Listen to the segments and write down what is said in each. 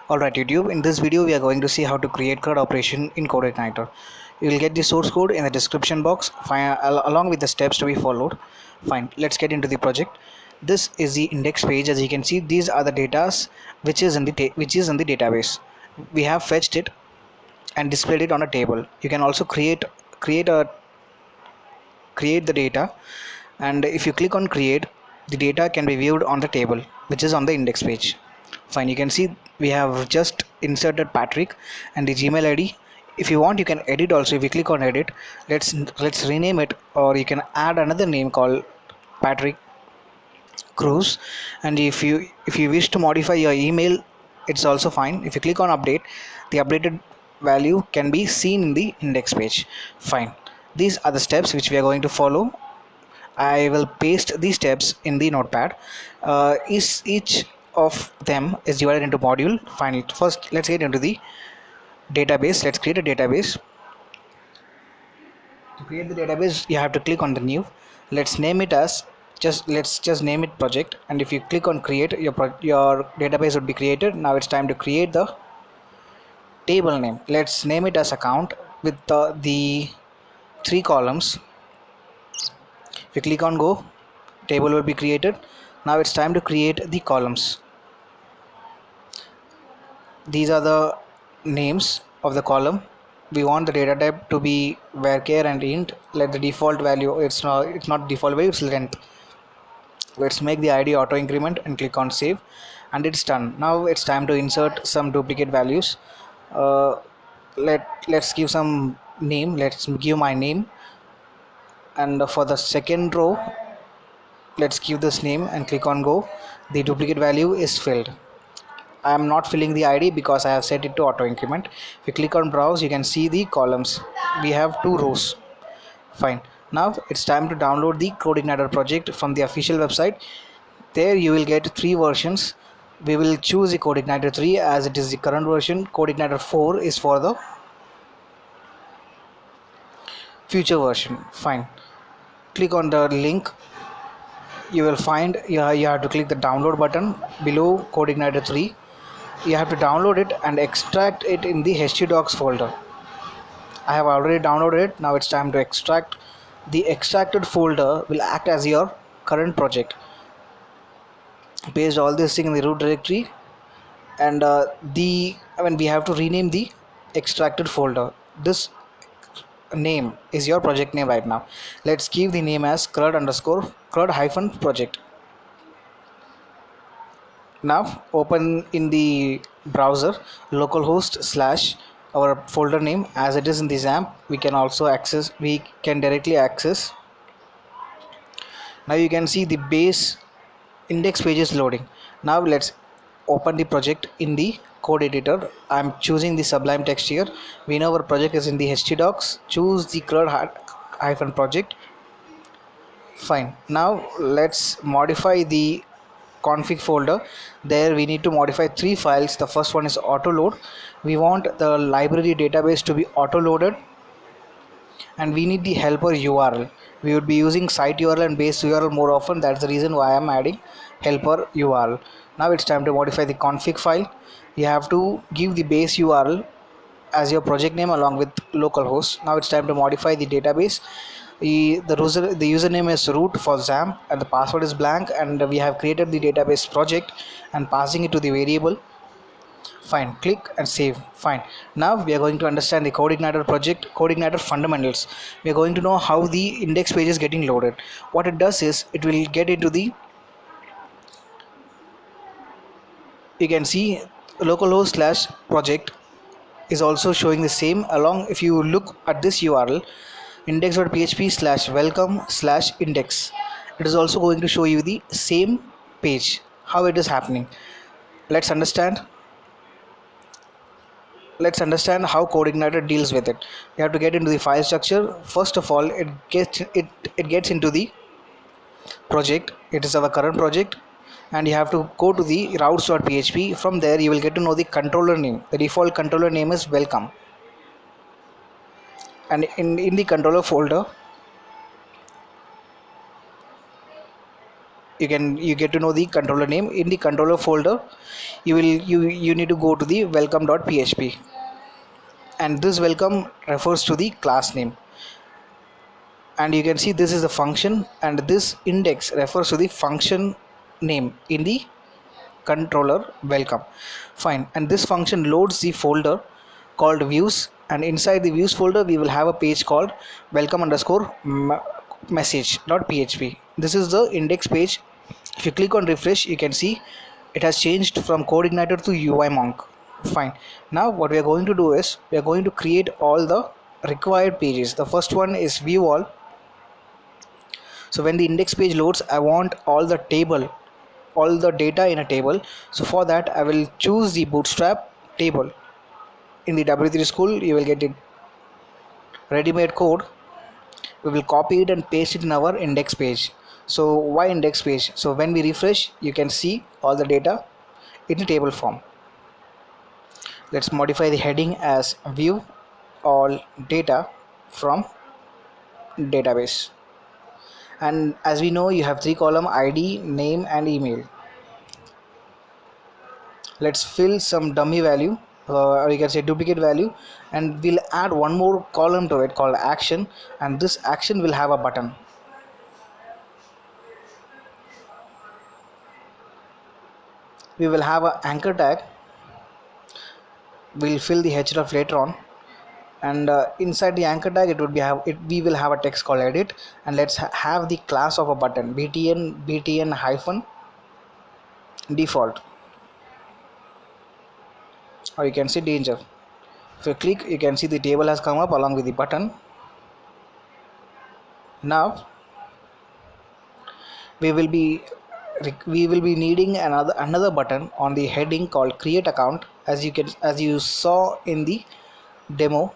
Alright YouTube, in this video we are going to see how to create CRUD operation in Codeigniter. You will get the source code in the description box along with the steps to be followed. Fine, let's get into the project. This is the index page. As you can see, these are the datas which is in the database. We have fetched it and displayed it on a table. You can also create the data, and if you click on create, the data can be viewed on the table which is on the index page. Fine, you can see we have just inserted Patrick and the Gmail ID. If you want, you can edit also. If you click on edit, let's rename it, or you can add another name called Patrick Cruz. And if you wish to modify your email, it's also fine. If you click on update, the updated value can be seen in the index page. Fine, these are the steps which we are going to follow. I will paste these steps in the notepad. Each of them is divided into module. Finally, first let's get into the database. Let's create a database. To create the database, you have to click on the new. Let's name it as let's just name it project. And if you click on create, your database would be created. Now it's time to create the table name. Let's name it as account with the 3 columns. If you click on go, table will be created. Now it's time to create the columns. These are the names of the column. We want the data type to be varchar and int. Let the default value, it's not default value, it's length. Let's make the ID auto increment and click on save, and it's done. Now it's time to insert some duplicate values. Let's give some name. Let's give my name, and for the second row, let's give this name and click on go. The duplicate value is filled. I am not filling the ID because I have set it to auto increment. If you click on browse, you can see the columns. We have 2 rows. Fine. Now it's time to download the Codeigniter project from the official website. There you will get 3 versions. We will choose the Codeigniter 3 as it is the current version. Codeigniter 4 is for the future version. Fine. Click on the link. You will find you have to click the download button below Codeigniter 3. You have to download it and extract it in the htdocs folder. I have already downloaded it. Now it's time to extract. The extracted folder will act as your current project. Paste all this thing in the root directory, and we have to rename the extracted folder. This name is your project name right now. Let's give the name as CRUD_CRUD-project. Now open in the browser localhost / our folder name as it is in the XAMPP. We can directly access. Now you can see the base index page is loading. Now let's open the project in the code editor. I'm choosing the Sublime text here. We know our project is in the htdocs. Choose the CRUD-project. Fine. Now let's modify the config folder. There we need to modify 3 files. The first one is autoload. We want the library database to be autoloaded, and we need the helper URL. We would be using site URL and base URL more often. That's the reason why I'm adding helper URL. Now it's time to modify the config file. You have to give the base URL as your project name along with localhost. Now it's time to modify the database. The username is root for XAMPP and the password is blank, and we have created the database project and passing it to the variable. Fine, click and save. Fine. Now we are going to understand the Codeigniter project, Codeigniter fundamentals. We are going to know how the index page is getting loaded. What it does is it will get into the, you can see localhost / project is also showing the same along. If you look at this URL index.php /welcome/index, it is also going to show you the same page. How it is happening, let's understand how Codeigniter deals with it. You have to get into the file structure. First of all, it gets into the project. It is our current project, and you have to go to the routes.php. From there you will get to know the controller name. The default controller name is welcome, and in the controller folder you get to know the controller name. In the controller folder, you need to go to the welcome.php, and this welcome refers to the class name, and you can see this is the function, and this index refers to the function name in the controller welcome. Fine, and this function loads the folder called views, and inside the views folder we will have a page called welcome underscore message.php. This is the index page. If you click on refresh, you can see it has changed from Codeigniter to UI monk. Fine, now what we are going to do is we are going to create all the required pages. The first one is view all. So when the index page loads, I want all the data in a table. So for that I will choose the bootstrap table. In the W3 school you will get it ready-made code. We will copy it and paste it in our index page. So why index page? So when we refresh, you can see all the data in the table form. Let's modify the heading as view all data from database. And as we know, you have three column: ID, name and email. Let's fill some dummy value, or you can say duplicate value, and we'll add one more column to it called action, and this action will have a button. We will have an anchor tag. We'll fill the href later on, and inside the anchor tag we will have a text called edit, and let's have the class of a button btn hyphen default, or you can say danger. If you click, you can see the table has come up along with the button. Now we will be needing another button on the heading called create account. As you saw in the demo,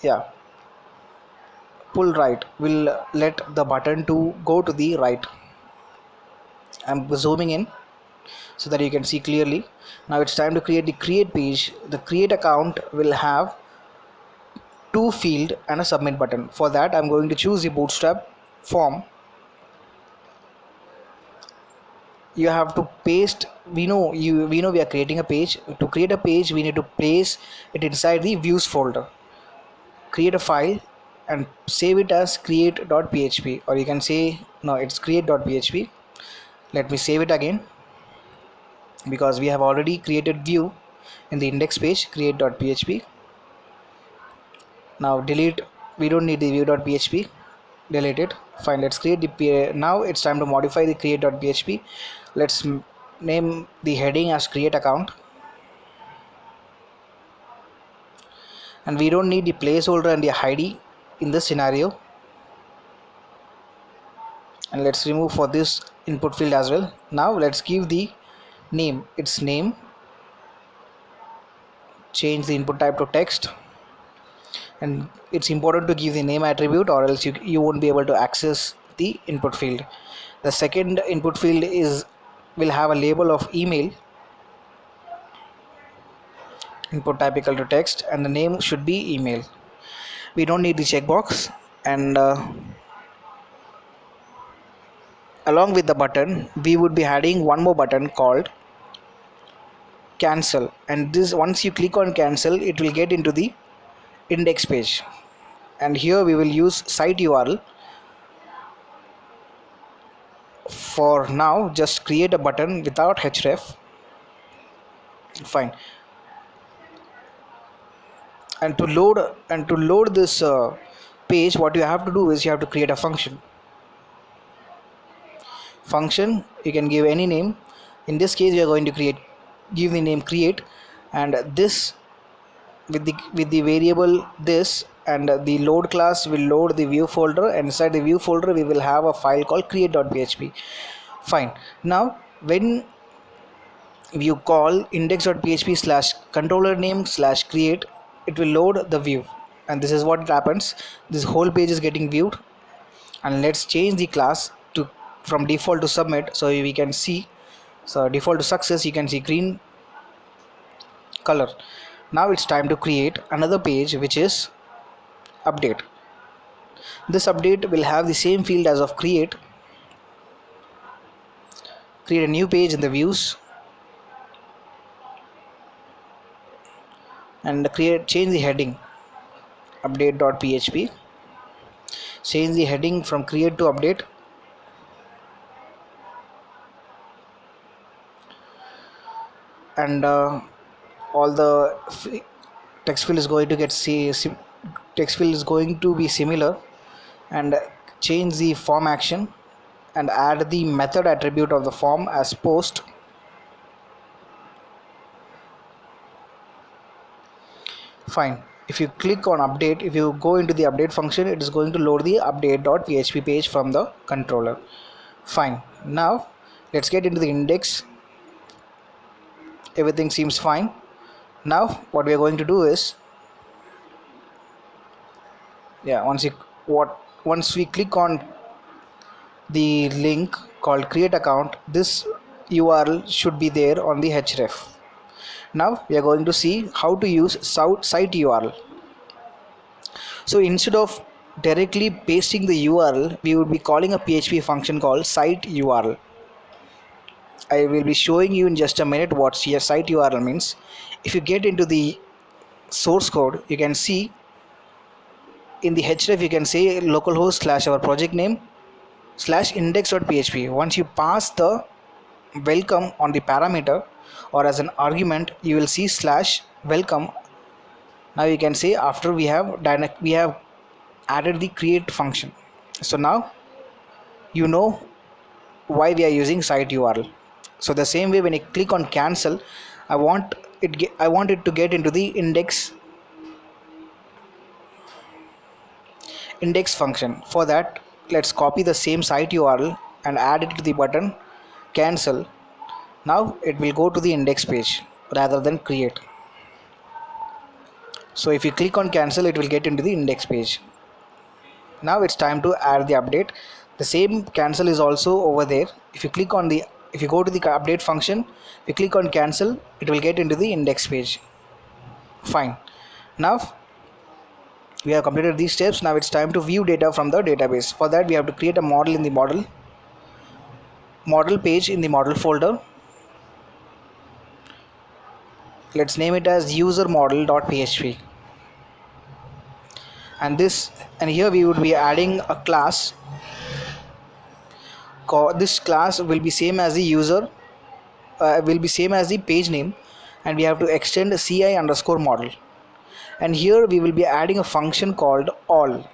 yeah, pull right will let the button to go to the right. I'm zooming in so that you can see clearly. Now it's time to create the create page. The create account will have two field and a submit button. For that I'm going to choose the bootstrap form. You have to paste, we know we are creating a page. To create a page, we need to place it inside the views folder. Create a file and save it as create.php, or you can say no, it's create.php. Let me save it again, because we have already created view in the index page create.php. Now delete, we don't need the view.php, delete it. Fine, let's create the now it's time to modify the create.php. Let's name the heading as create account, and we don't need the placeholder and the ID in this scenario. And let's remove for this input field as well. Now let's give the name, its name, change the input type to text, and it's important to give the name attribute, or else you won't be able to access the input field. The second input field will have a label of email, input type equal to text, and the name should be email. We don't need the checkbox, and along with the button we would be adding one more button called cancel, and this, once you click on cancel, it will get into the index page, and here we will use site URL. For now, just create a button without href. Fine, and to load this page, what you have to do is you have to create a function. You can give any name. In this case we are going to give the name create, and this with the variable this, and the load class will load the view folder, and inside the view folder we will have a file called create.php. Fine, now when you call index.php slash controller name slash create, it will load the view, and this is what happens. This whole page is getting viewed, and let's change the class to from default to submit, so we can see, so default to success, you can see green color. Now it's time to create another page, which is update. This update will have the same field as of create, create a new page in the views and change the heading update.php, change the heading from create to update, and all the text field is going to text field is going to be similar, and change the form action and add the method attribute of the form as post. Fine. If you click on update, if you go into the update function, it is going to load the update.php page from the controller. Fine. Now let's get into the index. Everything seems fine. Now what we are going to do is, yeah, once we click on the link called create account, this URL should be there on the href. Now we are going to see how to use site URL. So instead of directly pasting the URL, we would be calling a PHP function called site URL. I will be showing you in just a minute what site URL means. If you get into the source code, you can see in the href you can say localhost slash our project name slash index.php. Once you pass the welcome on the parameter or as an argument, you will see slash welcome. Now you can say after we have added the create function. So now you know why we are using site URL. So the same way, when I click on cancel, I want it to get into the index function. For that, let's copy the same site URL and add it to the button cancel. Now it will go to the index page rather than create. So if you click on cancel, it will get into the index page. Now it's time to add the update. The same cancel is also over there. If you go to the update function, if you click on cancel, it will get into the index page. Fine. Now we have completed these steps. Now it's time to view data from the database. For that, we have to create a model in the model page in the model folder. Let's name it as user model.php. And here we would be adding a class. This class will be same as the user, will be same as the page name, and we have to extend ci underscore model. And here we will be adding a function called all.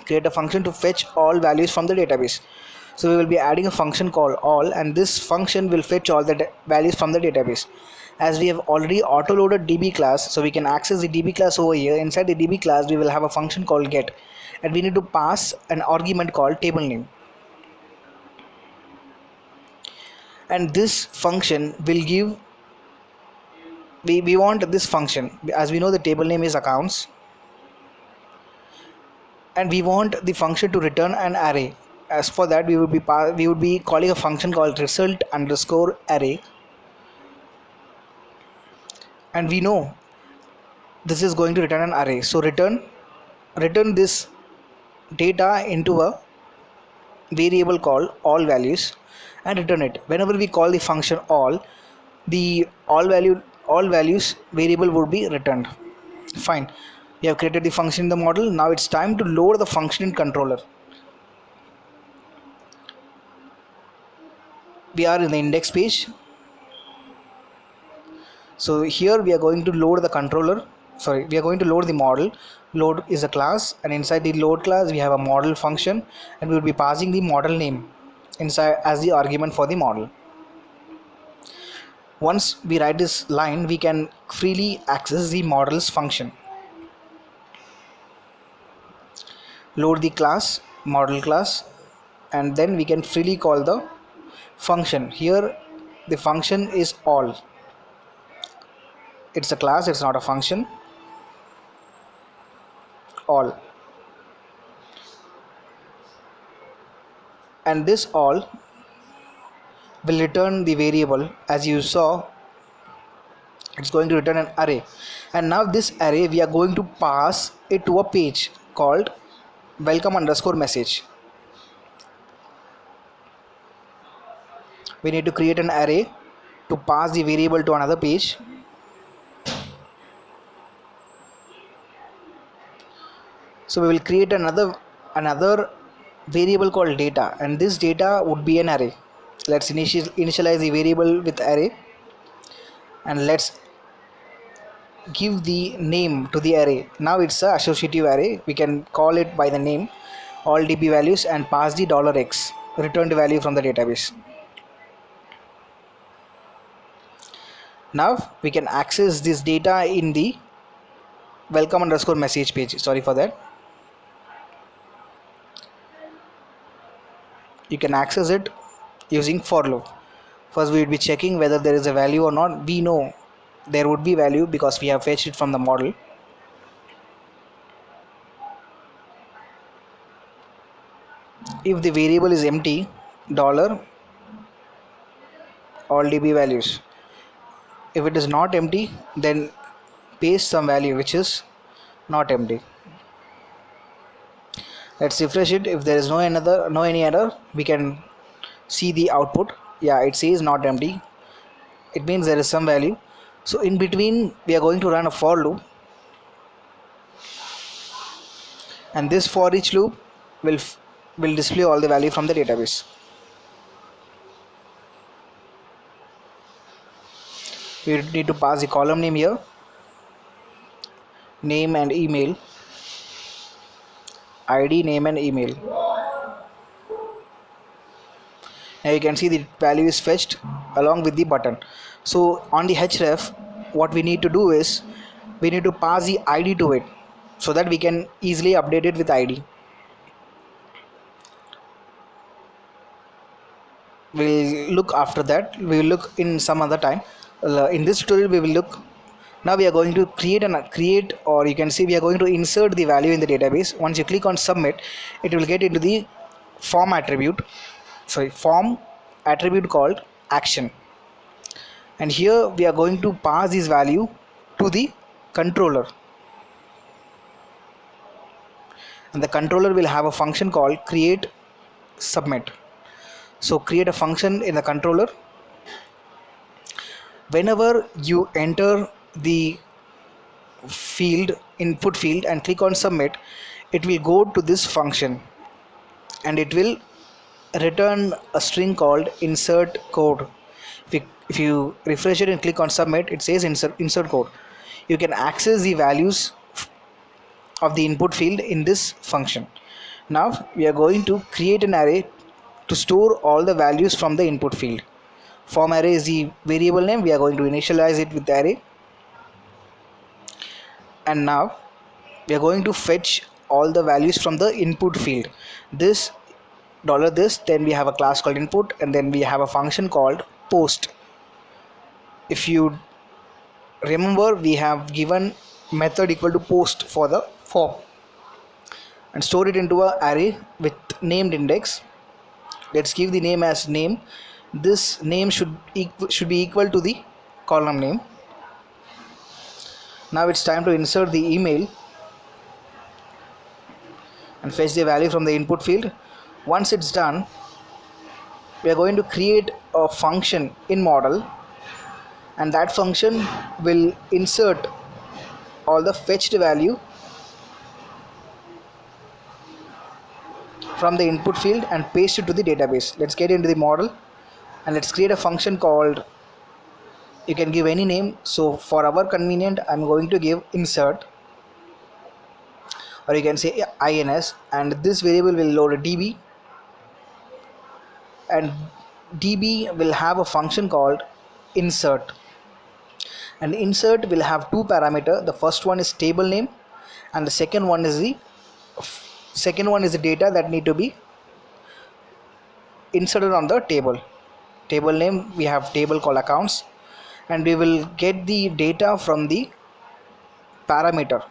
Create a function to fetch all values from the database. So we will be adding a function called all, and this function will fetch all the values from the database. As we have already autoloaded db class, so we can access the db class over here. Inside the db class we will have a function called get, and we need to pass an argument called table name. And this function will give, we want this function, as we know the table name is accounts, and we want the function to return an array. As for that, we would be calling a function called result underscore array, and we know this is going to return an array. So return this data into a variable called all values and return it. Whenever we call the function all, the all values variable would be returned. Fine. We have created the function in the model. Now it's time to load the function in controller. We are in the index page. So here we are going to load the controller. Sorry, we are going to load the model. Load is a class, and inside the load class we have a model function, and we will be passing the model name inside as the argument for the model. Once we write this line, we can freely access the model's function. Load the class, model class, and then we can freely call the function. Here the function is all. It's a class, it's not a function. All, and this all will return the variable. As you saw, it's going to return an array, and now this array we are going to pass it to a page called welcome underscore message. we need to create an array to pass the variable to another page. So we will create another variable called data, and this data would be an array. Let's initialize the variable with array, and let's give the name to the array. Now it's a associative array. We can call it by the name all db values and pass the $x returned value from the database. Now we can access this data in the welcome underscore message page. Sorry for that. You can access it using for loop. First we will be checking whether there is a value or not. We know there would be value because we have fetched it from the model. If the variable is empty, dollar all db values. If it is not empty, then paste some value which is not empty. Let's refresh it. If there is no any error, we can see the output. Yeah, it says not empty. It means there is some value. So in between we are going to run a for loop, and this for each loop will display all the value from the database. We need to pass the column name here, name and email, id, name and email. Now you can see the value is fetched along with the button. So on the href, what we need to do is we need to pass the id to it so that we can easily update it with id. We'll look after that. We will look in some other time. In this tutorial we will look. Now we are going to create, or you can see we are going to insert the value in the database. Once you click on submit, it will get into the form attribute called action, and here we are going to pass this value to the controller, and the controller will have a function called create submit. So create a function in the controller. Whenever you enter the input field and click on submit, it will go to this function and it will return a string called insert code. If you refresh it and click on submit, it says insert code. You can access the values of the input field in this function. Now we are going to create an array to store all the values from the input field. Form array is the variable name. We are going to initialize it with the array, and now we are going to fetch all the values from the input field. This $this, then we have a class called input, and then we have a function called post. If you remember, we have given method equal to post for the form and store it into a array with named index. Let's give the name as name. This name should be equal to the column name. Now it's time to insert the email and fetch the value from the input field. Once it's done, we are going to create a function in model, and that function will insert all the fetched value from the input field and paste it to the database. Let's get into the model and let's create a function called, you can give any name. So for our convenient, I'm going to give insert, or you can say ins, and this variable will load a db, and db will have a function called insert, and insert will have two parameters. The first one is table name, and the second one is the data that need to be inserted on the table. Table name, we have table called accounts, and we will get the data from the parameter,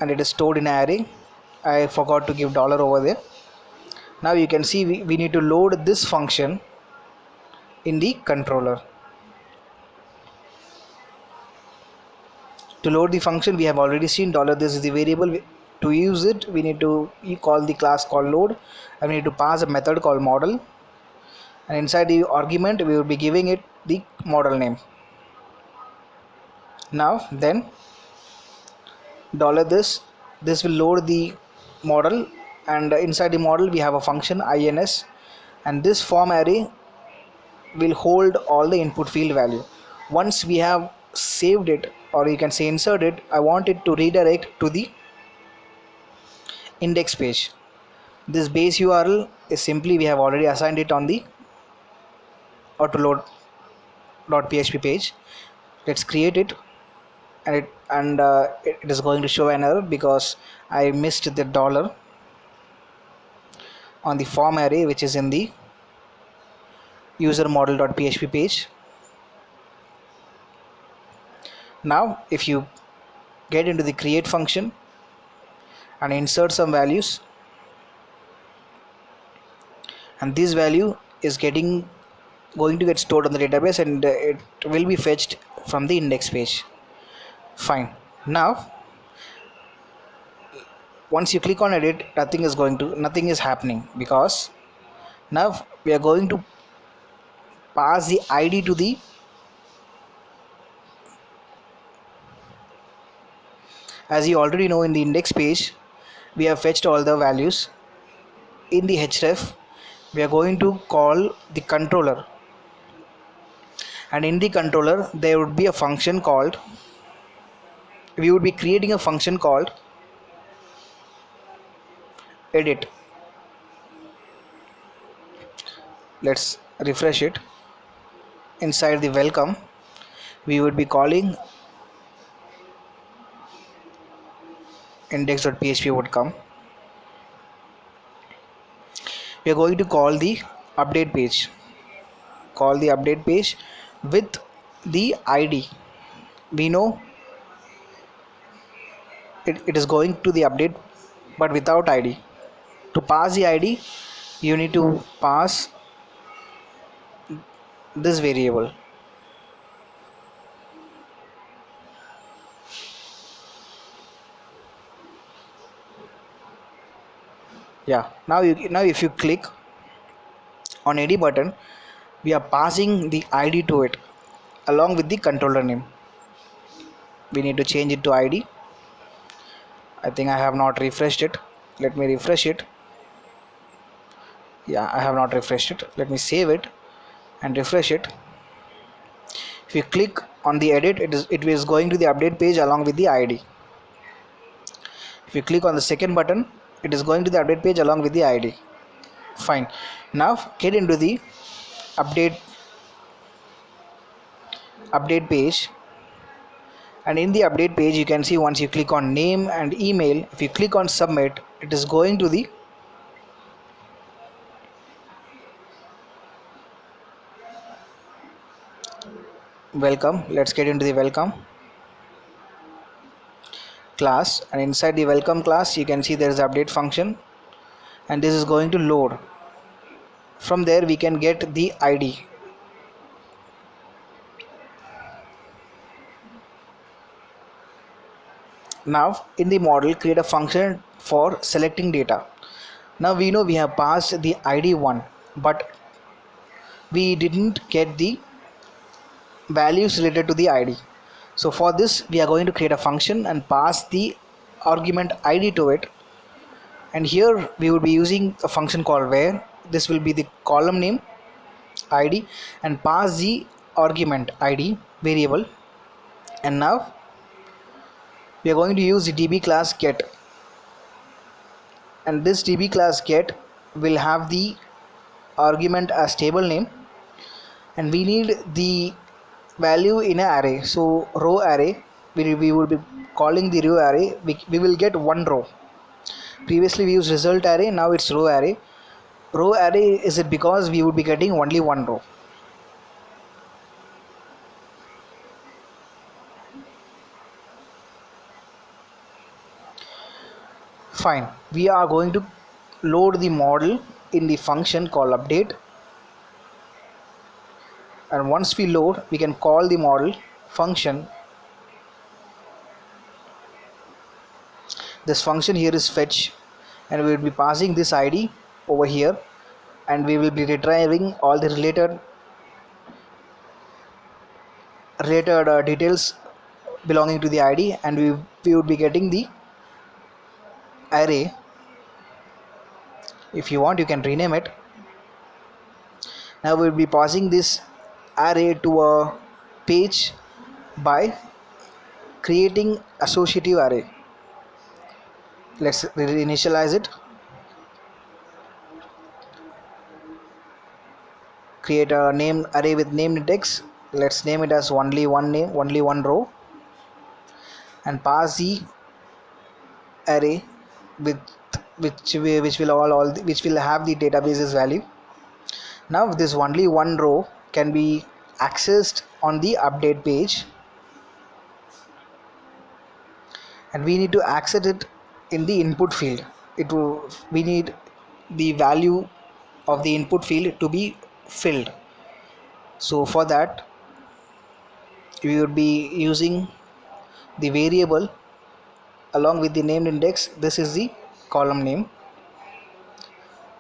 and it is stored in an array. I forgot to give dollar over there. Now you can see we need to load this function in the controller. To load the function, we have already seen $this is the variable. To use it, we need to call the class called load, and we need to pass a method called model. and inside the argument we will be giving it the model name. Now then this will load the model, and inside the model we have a function ins, and this form array will hold all the input field value. Once we have saved it, or you can say insert it, I want it to redirect to the index page. This base URL is simply we have already assigned it on the Autoload.php page. Let's create it, and it is going to show an error because I missed the dollar on the form array which is in the user model.php page. Now if you get into the create function and insert some values, and this value is going to get stored on the database, and it will be fetched from the index page. Fine. Now once you click on edit, nothing is happening, because now we are going to pass the id to the, as you already know, in the index page we have fetched all the values. In the href we are going to call the controller, and in the controller there would be a function called, we would be creating a function called edit. Let's refresh it. Inside the welcome we would be calling index.php would come. We are going to call the update page with the id. We know it is going to the update but without id. To pass the id you need to pass this variable. Yeah, now if you click on any button, we are passing the id to it along with the controller name. We need to change it to id. I think I have not refreshed it. Let me refresh it. Yeah, I have not refreshed it. Let me save it and refresh it. If you click on the edit, it is going to the update page along with the id. If you click on the second button, it is going to the update page along with the id. Fine. Now get into the update page, and in the update page you can see, once you click on name and email, if you click on submit, it is going to the welcome. Let's get into the welcome class, and inside the welcome class you can see there is update function, and this is going to load. From there we can get the id. Now in the model create a function for selecting data. Now we know we have passed the id 1, but we didn't get the values related to the id. So for this we are going to create a function and pass the argument id to it, and here we would be using a function called where. This will be the column name id, and pass the argument id variable. And now we are going to use the db class get, and this db class get will have the argument as table name, and we need the value in an array. So row array, we will be calling the row array. We will get one row. Previously we used result array, now it's row array. Row array is it because we would be getting only one row. Fine. We are going to load the model in the function called update, and once we load we can call the model function. This function here is fetch, and we will be passing this id over here, and we will be retrieving all the related details belonging to the id, and we would be getting the array. If you want, you can rename it. Now we will be passing this array to a page by creating associative array. Let's initialize it. Create a name array with named index. Let's name it as only one name, only one row, and pass the array with which will which will have the database's value. Now this only one row can be accessed on the update page, and we need to access it in the input field. We need the value of the input field to be filled. So for that, we would be using the variable along with the named index. This is the column name.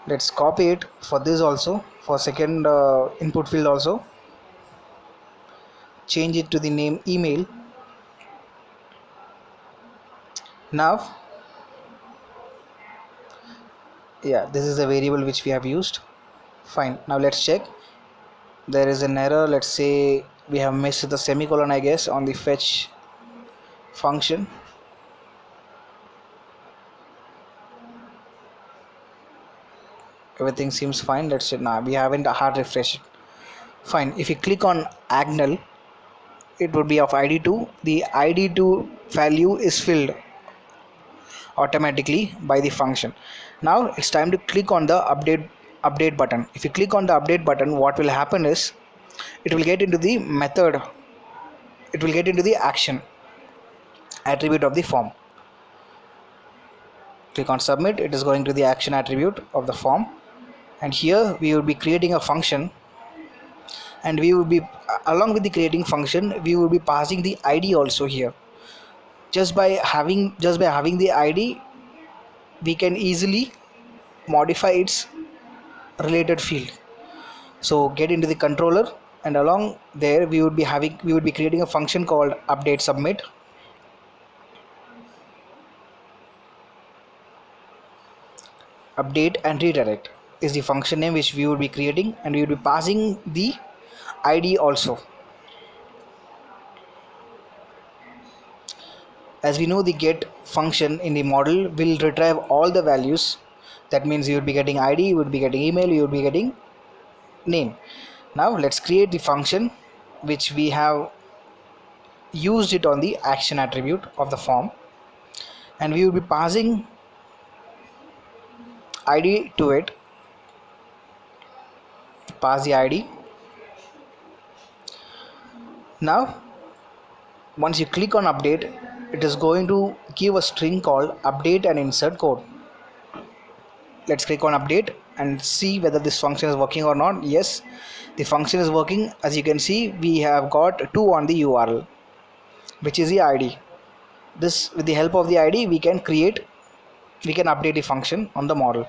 Let's copy it for this also, for second input field also. Change it to the name email. Now, yeah, this is the variable which we have used. Fine. Now let's check. There is an error. Let's say we have missed the semicolon, I guess, on the fetch function. Everything seems fine. Let's check. Now we haven't hard refresh it. Fine. If you click on Agnel, it would be of id2. The id2 value is filled automatically by the function. Now it's time to click on the update button. If you click on the update button, what will happen is it will get into the method, it will get into the action attribute of the form. Click on submit. It is going to the action attribute of the form, and here we will be creating a function, and we will be along with the creating function, we will be passing the id also here. Just by having the id, we can easily modify its related field. So get into the controller, and along there we would be creating a function called update submit. Update and redirect is the function name which we would be creating, and we would be passing the id also. As we know, the get function in the model will retrieve all the values. That means you would be getting id, you would be getting email, you would be getting name. Now let's create the function which we have used it on the action attribute of the form, and we will be passing id to it. Pass the id. Now once you click on update, it is going to give a string called update and insert code. Let's click on update and see whether this function is working or not. Yes, the function is working. As you can see, we have got 2 on the URL, which is the id. This, with the help of the id, we can update the function on the model.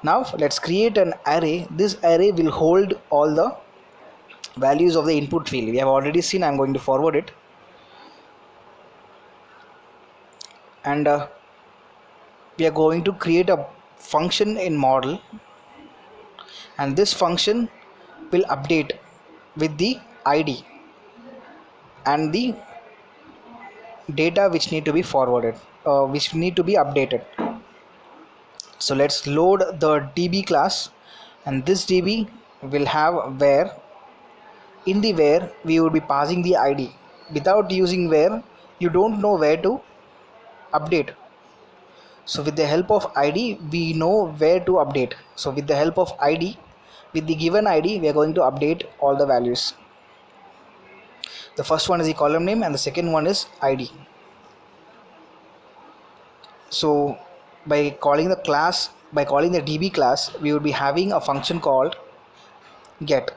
Now let's create an array. This array will hold all the values of the input field. We have already seen. I'm going to forward it, and we are going to create a function in model, and this function will update with the id and the data which need to be forwarded, which need to be updated. So let's load the db class, and this db will have where. In the where, we will be passing the id. Without using where, you don't know where to update. So with the help of id, we know where to update. So with the help of id, with the given id, we are going to update all the values. The first one is the column name, and the second one is id. So by calling the db class, we will be having a function called get.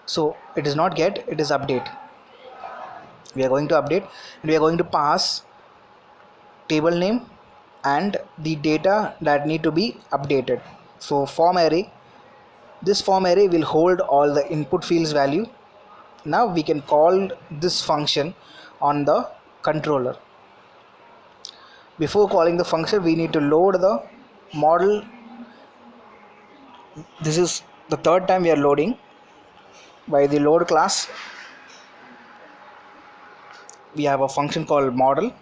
So it is not get, it is update. We are going to update, and we are going to pass table name and the data that need to be updated. So form array This form array will hold all the input fields value. Now we can call this function on the controller. Before calling the function, we need to load the model. This is the third time we are loading. By the load class, we have a function called model.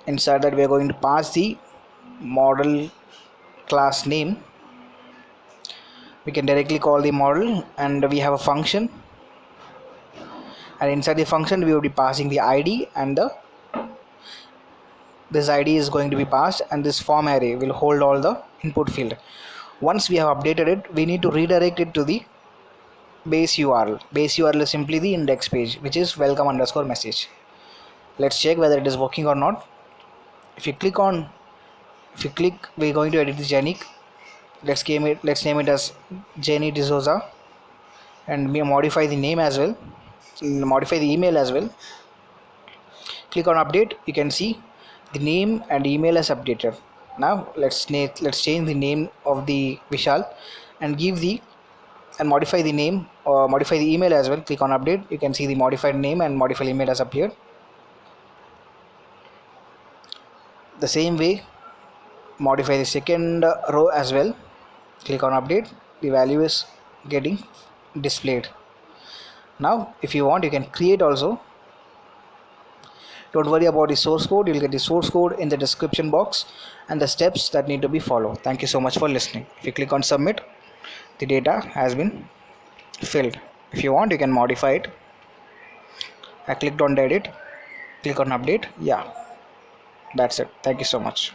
Inside that, we are going to pass the model class name. We can directly call the model, and we have a function, and inside the function we will be passing the id, and this id is going to be passed, and this form array will hold all the input field. Once we have updated it, we need to redirect it to the base url. Base url is simply the index page, which is welcome_message. Let's check whether it is working or not. If you click, we're going to edit the genic. Let's name it as Jenny D'Souza, and we modify the name as well, modify the email as well. Click on update. You can see the name and email is updated. Now let's change the name of the Vishal, and modify the name, or modify the email as well. Click on update. You can see the modified name and modified email has appeared. The same way, modify the second row as well. Click on update. The value is getting displayed. Now if you want, you can create also. Don't worry about the source code. You'll get the source code in the description box and the steps that need to be followed. Thank you so much for listening. If you click on submit, the data has been filled. If you want, you can modify it. I clicked on the edit. Click on update. Yeah, that's it. Thank you so much.